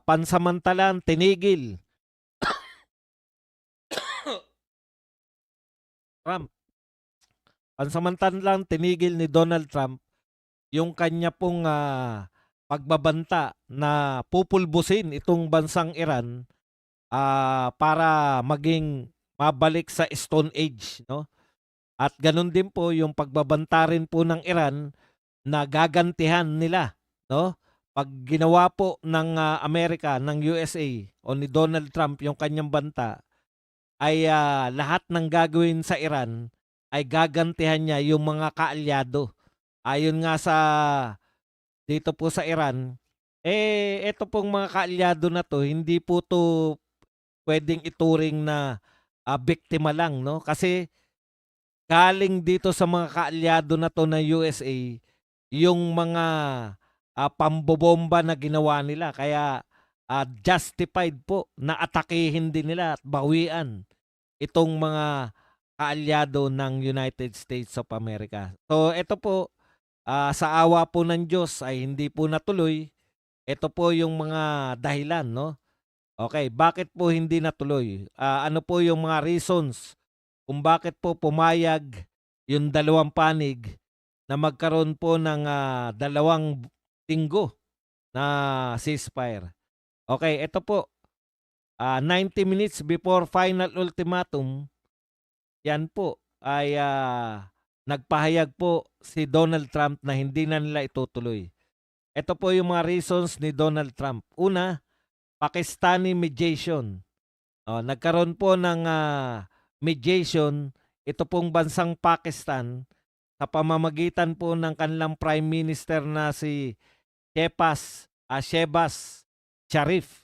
pansamantalang tinigil Trump. Pansamantalang tinigil ni Donald Trump yung kanya pong pagbabanta na pupulbusin itong bansang Iran para maging mabalik sa Stone Age, no? At ganun din po yung pagbabanta rin po ng Iran na gagantihan nila, no? Pag ginawa po ng Amerika, ng USA o ni Donald Trump yung kanyang banta, ay lahat ng gagawin sa Iran ay gagantihan niya yung mga kaalyado. Ayon nga sa dito po sa Iran, ito pong mga kaalyado na to, hindi po to pwedeng ituring na biktima lang, no? Kasi galing dito sa mga kaalyado na to ng USA yung mga pambobomba na ginawa nila. Kaya justified po na atakihin din nila at bawian itong mga kaalyado ng United States of America. So ito po, sa awa po ng Diyos ay hindi po natuloy. Ito po yung mga dahilan, no? Okay, bakit po hindi natuloy? Ano po yung mga reasons kung bakit po pumayag yung dalawang panig na magkaroon po ng 2 linggo na ceasefire? Okay, ito po, 90 minutes before final ultimatum, yan po ay nagpahayag po si Donald Trump na hindi na nila itutuloy. Ito po yung mga reasons ni Donald Trump. Una, Pakistani mediation. Nagkaroon po ng mediation ito pong bansang Pakistan sa pamamagitan po ng kanilang Prime Minister na si Shehbaz Sharif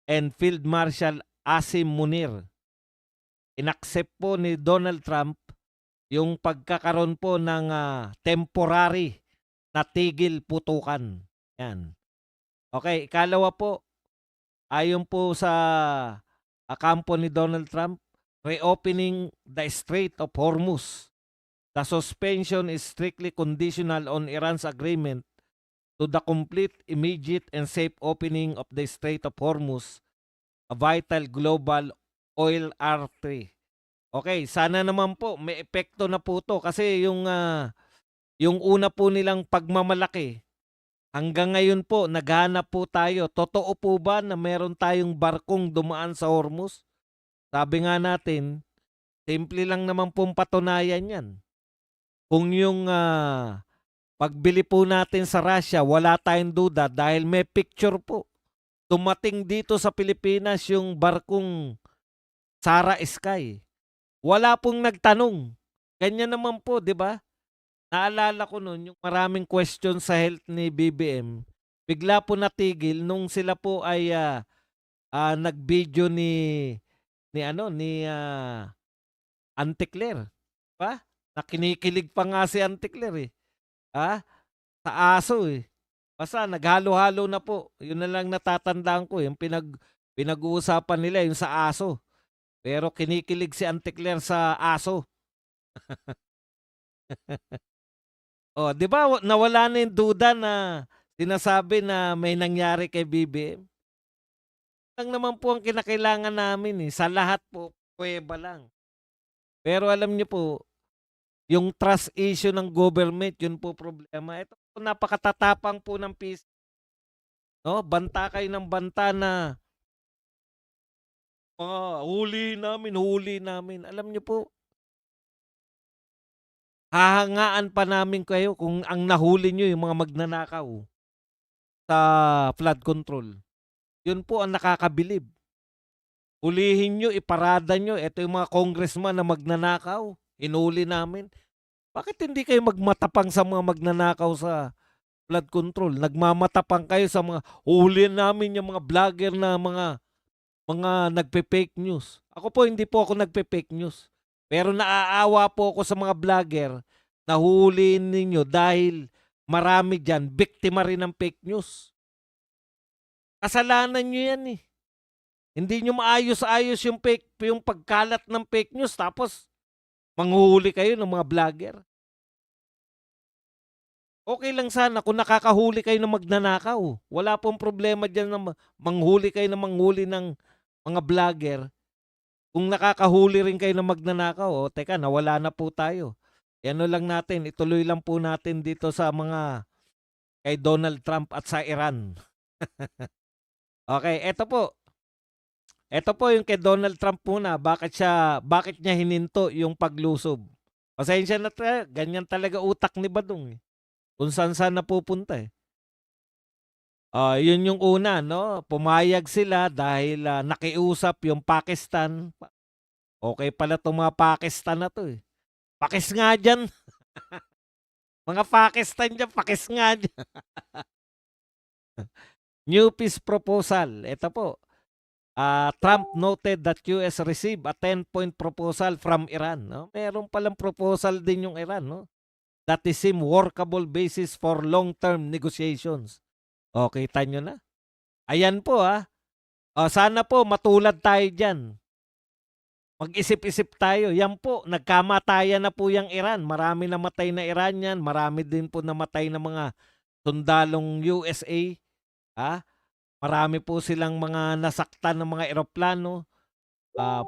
and Field Marshal Asim Munir. Inaccept po ni Donald Trump yung pagkakaroon po ng temporary na tigil putukan. Yan. Okay, ikalawa po, ayon po sa kampo ni Donald Trump, reopening the Strait of Hormuz. The suspension is strictly conditional on Iran's agreement to the complete, immediate, and safe opening of the Strait of Hormuz, a vital global oil artery. Okay, sana naman po may epekto na po to kasi yung una po nilang pagmamalaki, hanggang ngayon po naghahanap po tayo. Totoo po ba na meron tayong barkong dumaan sa Hormuz? Sabi nga natin, simple lang naman pong patunayan yan. Kung yung pagbili po natin sa Russia, wala tayong duda dahil may picture po. Dumating dito sa Pilipinas yung barkong Sara Sky. Wala pong nagtanong. Ganyan naman po, di ba? Naalala ko noon yung maraming question sa health ni BBM. Bigla po natigil nung sila po ay nag-video ni Auntie Claire, ba? Na kinikilig pa nga si Auntie Claire sa aso Basta naghalo-halo na po. Yun na lang natatandaan ko, yung pinag-uusapan nila yung sa aso. Pero kinikilig si Auntie Claire sa aso. Di ba nawala na yung duda na sinasabi na may nangyari kay BBM? Lang naman po ang kinakailangan namin sa lahat po, pweba lang. Pero alam niyo po, yung trust issue ng government, yun po problema. Ito po, napakatatapang po ng peace. No? Banta kayo ng banta na huli namin. Alam niyo po, hahangaan pa namin kayo kung ang nahuli nyo yung mga magnanakaw sa flood control. Yun po ang nakakabilib. Hulihin nyo, iparada nyo. Ito yung mga congressman na magnanakaw. Hinuli namin. Bakit hindi kayo magmatapang sa mga magnanakaw sa flood control? Nagmamatapang kayo sa mga huli namin yung mga vlogger na mga nagpe-fake news. Ako po, hindi po ako nagpe-fake news. Pero naaawa po ako sa mga vlogger na huliin ninyo dahil marami dyan, biktima rin ng fake news. Kasalanan nyo yan Hindi nyo maayos-ayos yung pagkalat ng fake news tapos manghuhuli kayo ng mga vlogger. Okay lang sana kung nakakahuli kayo ng magnanakaw. Wala pong problema diyan na manghuli kayo ng manghuli ng mga vlogger. Kung nakakahuli rin kayo ng magnanakaw, o teka nawala na po tayo. I-ano lang natin, ituloy lang po natin dito sa mga kay Donald Trump at sa Iran. Okay, eto po. Eto po yung kay Donald Trump muna, bakit niya hininto yung paglusob? Pasensya na, ganyan talaga utak ni Badong, eh. Kung saan-saan napupunta, eh. Yun yung una 'no, pumayag sila dahil, nakiusap yung Pakistan. Okey pala 'tong mga Pakistan na 'to, eh. Pakis nga diyan, mga Pakistan diyan, pakis nga diyan. New peace proposal, eto po. Trump noted that US received a 10-point proposal from Iran 'no. Meron palang proposal din yung Iran 'no, that is seem workable basis for long-term negotiations. Oh, kita niyo na. Ayan po, sana po matulad tayo diyan. Mag-isip-isip tayo. Yan po, nagkamatayan na po yang Iran. Marami namatay na Iranian, marami din po namatay na mga sundalong USA. Marami po silang mga nasaktan ng mga eroplano,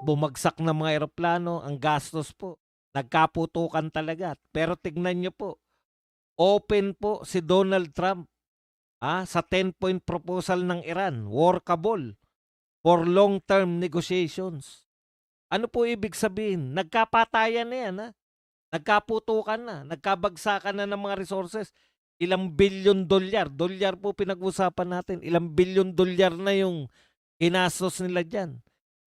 bumagsak na mga eroplano, ang gastos po. Nagkaputukan talaga. Pero tignan nyo po, open po si Donald Trump sa 10-point proposal ng Iran, workable for long-term negotiations. Ano po ibig sabihin? Nagkapatayan na yan, nagkaputukan na, nagkabagsakan na ng mga resources. Ilang bilyon dolyar po pinag-usapan natin, ilang bilyon dolyar na yung ginastos nila dyan.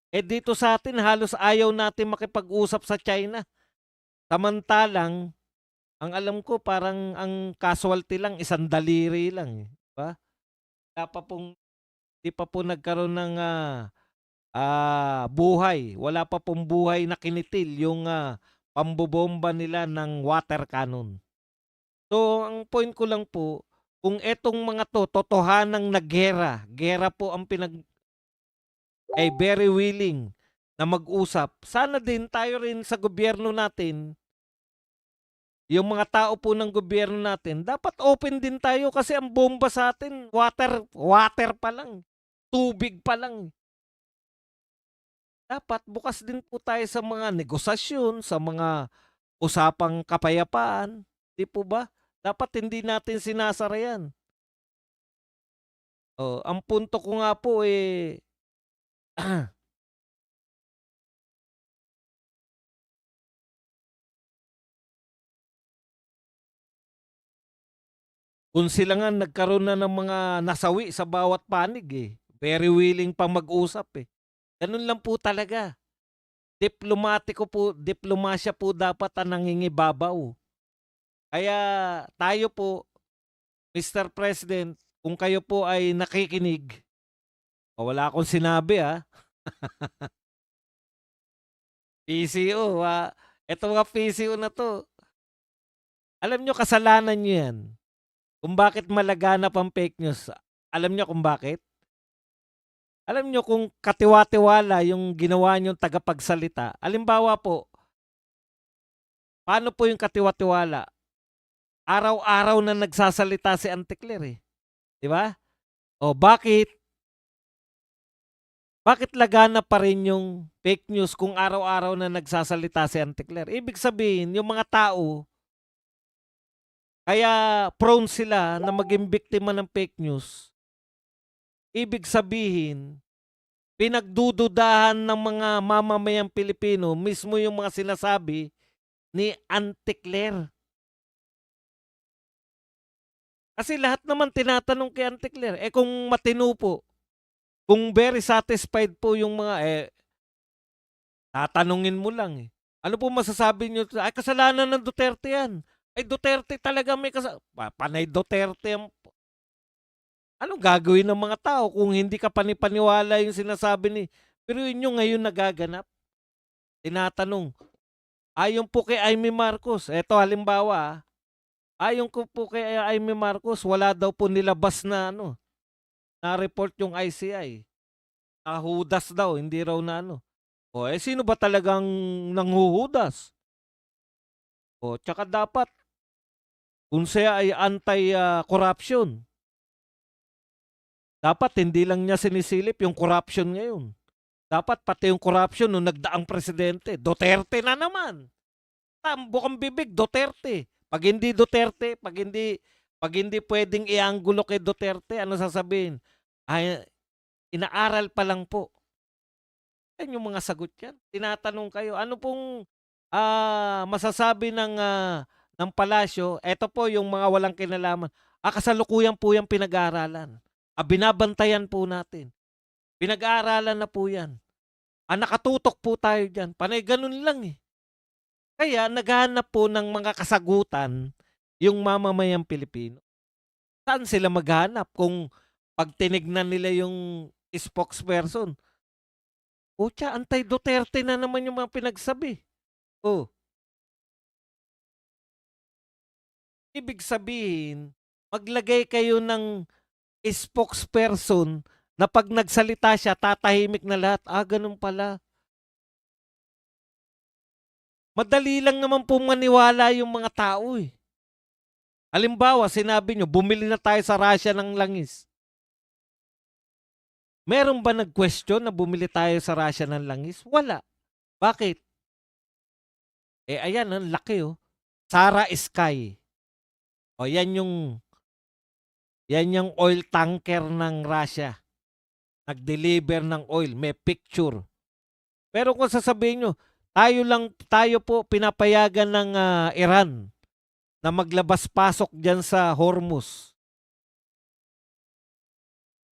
Dito sa atin, halos ayaw natin makipag-usap sa China. Samantalang, ang alam ko parang ang casualty lang, isang daliri lang. Diba? Di pa po nagkaroon ng buhay. Wala pa pong buhay na kinitil yung pambobomba nila ng water cannon. So, ang point ko lang po, kung etong mga to, totohanang naggera, gera po ang ay very willing na mag-usap, sana din tayo rin sa gobyerno natin, yung mga tao po ng gobyerno natin, dapat open din tayo kasi ang bomba sa atin, water pa lang, tubig pa lang. Dapat bukas din po tayo sa mga negosasyon, sa mga usapang kapayapaan, 'di po ba? Dapat hindi natin sinasara 'yan. Ang punto ko nga po, kung sila nga nagkaroon na ng mga nasawi sa bawat panig, very willing pang mag-usap, Gano'n lang po talaga. Diplomasya po dapat ang nangingibabaw. Kaya tayo po, Mr. President, kung kayo po ay nakikinig, wala akong sinabi, PCO, eto mga PCO na 'to, alam niyo kasalanan niyo 'yan. Kung bakit malaganap ang fake news, alam niyo kung bakit? Alam niyo kung katiwa-tiwala yung ginawa niyong tagapagsalita, halimbawa po, paano po yung katiwa-tiwala? Araw-araw na nagsasalita si Anticler, 'di ba? Bakit? Bakit laganap pa rin yung fake news kung araw-araw na nagsasalita si Anticler? Ibig sabihin, yung mga tao, kaya prone sila na maging biktima ng fake news. Ibig sabihin, pinagdududahan ng mga mamamayang Pilipino mismo yung mga sinasabi ni Anticler. Kasi lahat naman tinatanong kay Anticler. Kung matino po, kung very satisfied po yung mga, tatanungin mo lang, Ano po masasabi niyo? Ay, kasalanan ng Duterte yan. Ay, Duterte talaga may panay Duterte. Anong gagawin ng mga tao kung hindi ka panipaniwala yung sinasabi ni... Pero yun yung ngayon nagaganap. Tinatanong, ayon po kay Amy Marcos, eto halimbawa, ayon ko po kay Amy Marcos, wala daw po nilabas na na-report yung ICI. Nahudas daw, hindi raw na sino ba talagang nanghuhudas? Tsaka dapat, kung siya ay anti-corruption, dapat hindi lang niya sinisilip yung corruption ngayon. Dapat pati yung corruption nung nagdaang presidente. Duterte na naman. Bukang bibig, Duterte. Pag hindi pwedeng ianggulo kay Duterte, ano sasabihin? Ay, inaaral pa lang po. Yan yung mga sagot yan. Tinatanong kayo, ano pong masasabi ng palasyo? Ito po yung mga walang kinalaman. Kasalukuyan po yung pinag-aaralan. Binabantayan po natin. Pinag-aaralan na po yan. Nakatutok po tayo dyan. Panay ganun lang eh. Kaya naghahanap po ng mga kasagutan yung mamamayang Pilipino. Saan sila maghanap kung pag tinignan nila yung spokesperson? Pucha, anti-Duterte na naman yung mga pinagsabi. Oh, ibig sabihin, maglagay kayo ng spokesperson na pag nagsalita siya, tatahimik na lahat. Ganun pala. Madali lang naman po maniwala yung mga tao eh. Halimbawa, sinabi nyo, bumili na tayo sa Russia ng langis. Meron ba nag-question na bumili tayo sa Russia ng langis? Wala. Bakit? Ayan, ang laki oh. Sara Sky. Yan yung oil tanker ng Russia. Nag-deliver ng oil. May picture. Pero kung sasabihin nyo, tayo po pinapayagan ng Iran na maglabas-pasok dyan sa Hormuz.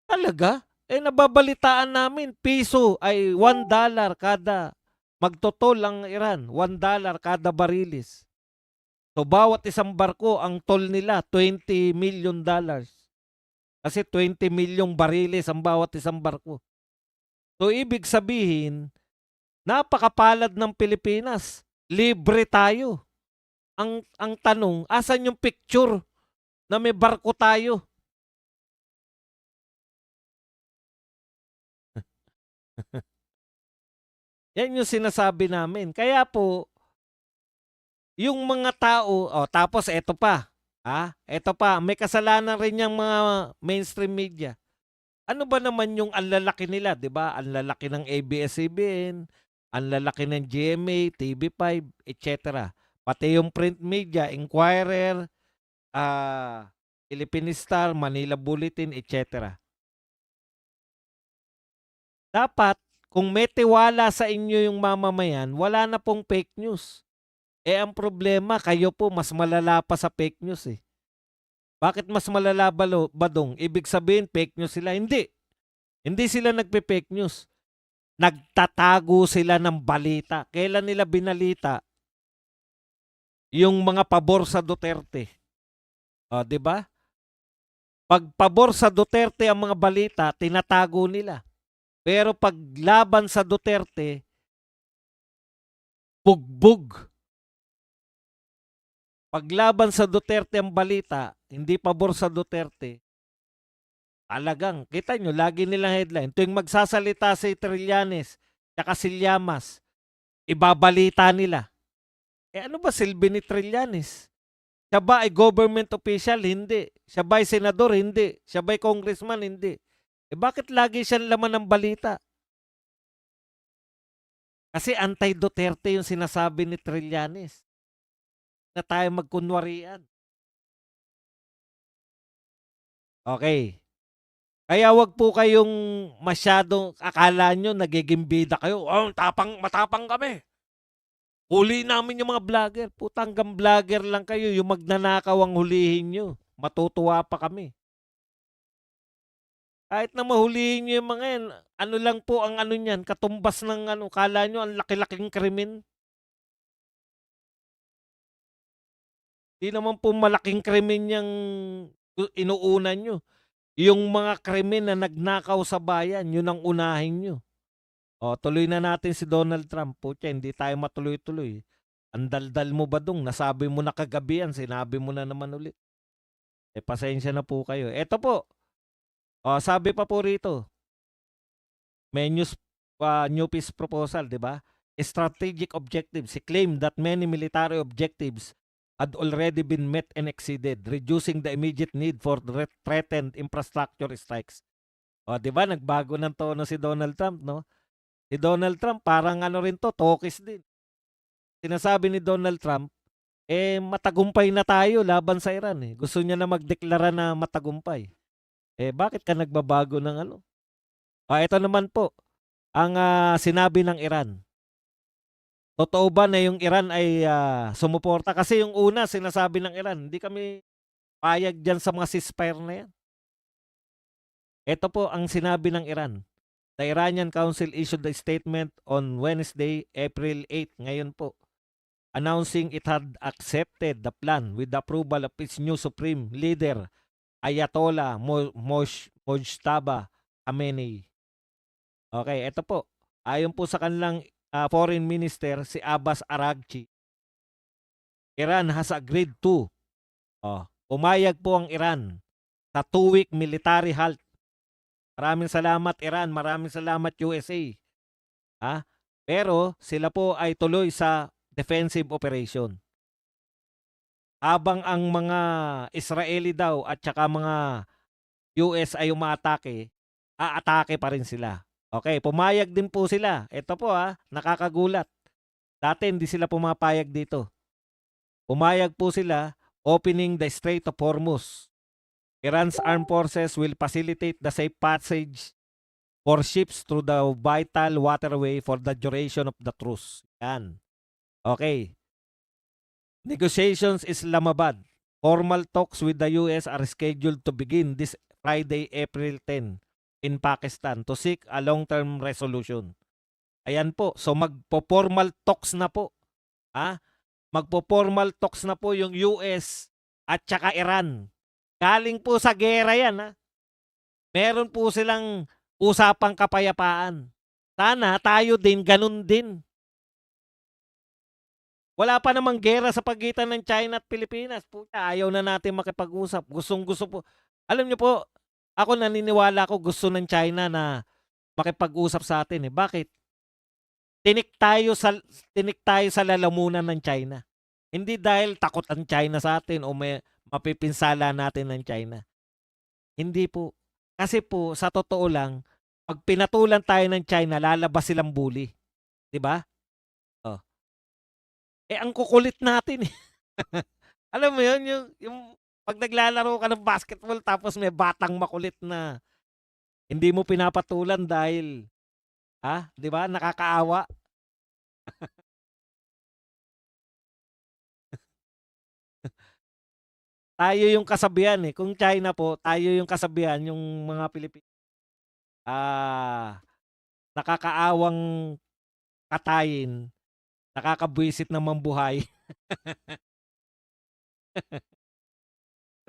Talaga? Nababalitaan namin, piso ay $1 kada, magtotol ang Iran, $1 kada barilis. So bawat isang barko, ang toll nila, $20 million. Kasi 20 milyong barilis ang bawat isang barko. So ibig sabihin, napakapalad ng Pilipinas. Libre tayo. Ang tanong, asan yung picture na may barko tayo? Yan yung sinasabi namin. Kaya po, yung mga tao, tapos eto pa, may kasalanan rin yung mga mainstream media. Ano ba naman yung ang lalaki nila, 'di ba? Ang lalaki ng ABS-CBN, ang lalaki ng GMA, TV5, etc. Pati yung print media, Inquirer, Philippine Star, Manila Bulletin, etc. Dapat, kung may tiwala sa inyo yung mamamayan, wala na pong fake news. Ang problema, kayo po mas malala pa sa fake news eh. Bakit mas malala ba dong? Ibig sabihin, fake news sila? Hindi. Hindi sila nagpe-fake news. Nagtatago sila ng balita. Kailan nila binalita? Yung mga pabor sa Duterte. 'Di ba? Pag pabor sa Duterte ang mga balita, tinatago nila. Pero pag laban sa Duterte, bugbog. Pag laban sa Duterte ang balita, hindi pabor sa Duterte, talagang, kita nyo, lagi nilang headline. Tuwing magsasalita si Trillanes, tsaka si Llamas, ibabalita nila. Ano ba silbi ni Trillanes? Siya ba ay government official? Hindi. Siya ba ay senador? Hindi. Siya ba ay congressman? Hindi. Bakit lagi siyang laman ng balita? Kasi anti-Duterte yung sinasabi ni Trillanes. Na tayo magkunwarian. Okay. Kaya wag po kayong masyadong akala nyo nagiging bida kayo. Matapang kami. Huli namin yung mga vlogger. Putanggang vlogger lang kayo. Yung magnanakaw ang hulihin nyo. Matutuwa pa kami. Kahit na mahulihin nyo yung mga yan, ano lang po ang ano niyan, katumbas ng kala nyo ang laki-laking krimen. Di naman po malaking krimen yung inuunan nyo. Yung mga krimen na nagnakaw sa bayan, yun ang unahin nyo. Tuloy na natin si Donald Trump. Pucha, hindi tayo matuloy-tuloy. Ang daldal mo ba dong? Nasabi mo na kagabi yan, sinabi mo na naman ulit. Pasensya na po kayo. Eto po. Sabi pa po rito, may new peace proposal, di ba? Strategic objectives. He claimed that many military objectives had already been met and exceeded, reducing the immediate need for threatened infrastructure strikes. O, 'di ba nagbago ng tono si Donald Trump, no? Si Donald Trump parang ano rin 'to, tokis din. Sinasabi ni Donald Trump, matagumpay na tayo laban sa Iran, eh. Gusto niya na magdeklara na matagumpay. Bakit ka nagbabago ng ano? Ito naman po, ang sinabi ng Iran. Totoo ba na yung Iran ay sumuporta? Kasi yung una, sinasabi ng Iran, hindi kami payag dyan sa mga ceasefire na yan. Ito po ang sinabi ng Iran. The Iranian Council issued a statement on Wednesday, April 8, ngayon po, announcing it had accepted the plan with the approval of its new supreme leader, Ayatollah Mojtaba Khamenei. Okay, ito po. Ayon po sa kanilang foreign minister, si Abbas Araghchi, Iran has agreed to, umayag po ang Iran sa 2-week military halt. Maraming salamat Iran, maraming salamat USA. Pero sila po ay tuloy sa defensive operation. Habang ang mga Israeli daw at saka mga US ay umaatake, aatake pa rin sila. Okay, pumayag din po sila. Ito po nakakagulat. Dati hindi sila pumapayag dito. Pumayag po sila, opening the Strait of Hormuz. Iran's armed forces will facilitate the safe passage for ships through the vital waterway for the duration of the truce. Yan. Okay. Negotiations Islamabad. Formal talks with the US are scheduled to begin this Friday, April 10 in Pakistan to seek a long-term resolution. Ayan po. So magpo-formal talks na po. Magpo-formal talks na po yung US at saka Iran. Galing po sa gera yan. Meron po silang usapang kapayapaan. Sana tayo din, ganun din. Wala pa namang gera sa pagitan ng China at Pilipinas. Puta, ayaw na natin makipag-usap. Gustong-gusto po. Alam niyo po, ako naniniwala ko gusto ng China na makipag-usap sa atin. Bakit? Tinik tayo sa lalamunan ng China. Hindi dahil takot ang China sa atin o may mapipinsala natin ng China. Hindi po. Kasi po, sa totoo lang, pag pinatulan tayo ng China, lalabas silang bully. Diba? Ang kukulit natin. Alam mo yun, yung pag naglalaro ka ng basketball tapos may batang makulit na hindi mo pinapatulan dahil, diba? Nakakaawa. Tayo yung kasabihan Kung China po, tayo yung kasabihan, yung mga Pilipino. Nakakaawang katayin, nakakabwisit na mambuhay.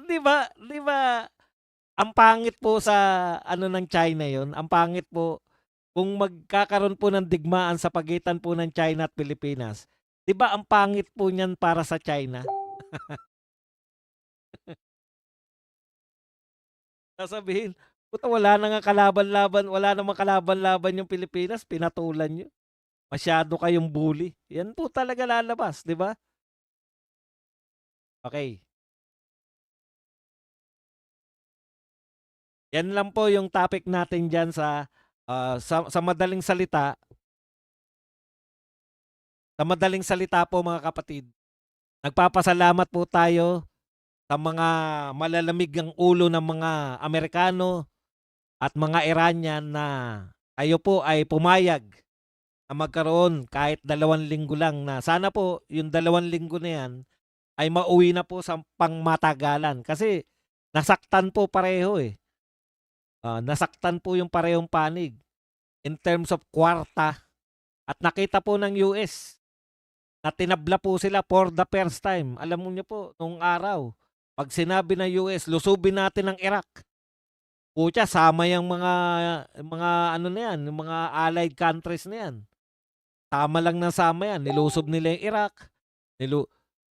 Di ba? Ang pangit po sa ng China yon. Ang pangit po kung magkakaroon po ng digmaan sa pagitan po ng China at Pilipinas. Di ba ang pangit po niyan para sa China? Sasabihin, puta wala na nga kalaban-laban, wala namang kalaban-laban yung Pilipinas, pinatulan nyo. Masyado kayong bully. Yan po talaga lalabas, di ba? Okay. Yan lang po yung topic natin dyan sa madaling salita. Sa madaling salita po mga kapatid, nagpapasalamat po tayo sa mga malalamig ang ulo ng mga Amerikano at mga Iranian na kayo po ay pumayag na magkaroon kahit 2 linggo lang na sana po yung 2 linggo na yan ay mauwi na po sa pangmatagalan kasi nasaktan po pareho nasaktan po yung parehong panig in terms of kwarta at nakita po ng US na tinabla po sila for the first time. Alam mo niyo po, nung araw, pag sinabi ng US, lusubin natin ang Iraq. Pucha, sama yung mga ano na yan, yung mga allied countries na yan. Sama lang ng sama yan. Nilusob nila yung Iraq.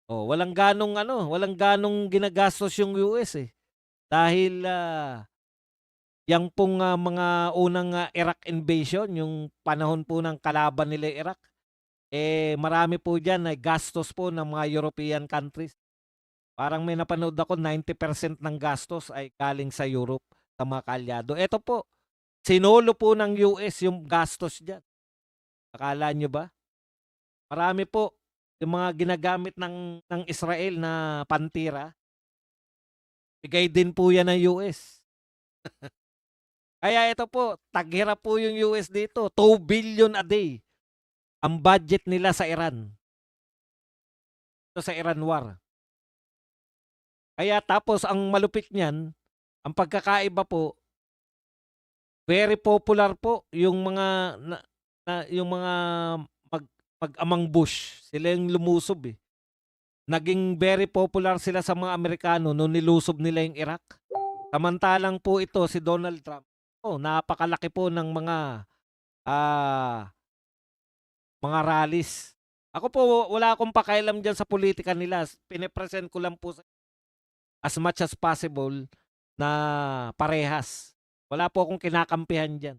Walang ganong ginagastos yung US Dahil yang pong mga unang Iraq invasion, yung panahon po ng kalaban nila Iraq, marami po dyan na gastos po ng mga European countries. Parang may napanood ako 90% ng gastos ay galing sa Europe, sa mga kaalyado. Eto po, sinolo po ng US yung gastos diyan. Akala nyo ba? Marami po yung mga ginagamit ng Israel na pantira, bigay din po yan ng US. Kaya ito po, taghirap po yung US dito, 2 billion a day ang budget nila sa Iran. Ito sa Iran war. Kaya tapos ang malupit niyan, ang pagkakaiba po, very popular po yung mga yung mga mag mag-amang Bush. Sila yung lumusob eh. Naging very popular sila sa mga Amerikano nung nilusob nila yung Iraq. Samantalang po ito si Donald Trump. Oh, napakalaki po ng ah, mga rallies. Ako po wala akong pakialam diyan sa politika nila. Pine-present ko lang po as much as possible na parehas. Wala po akong kinakampihan diyan.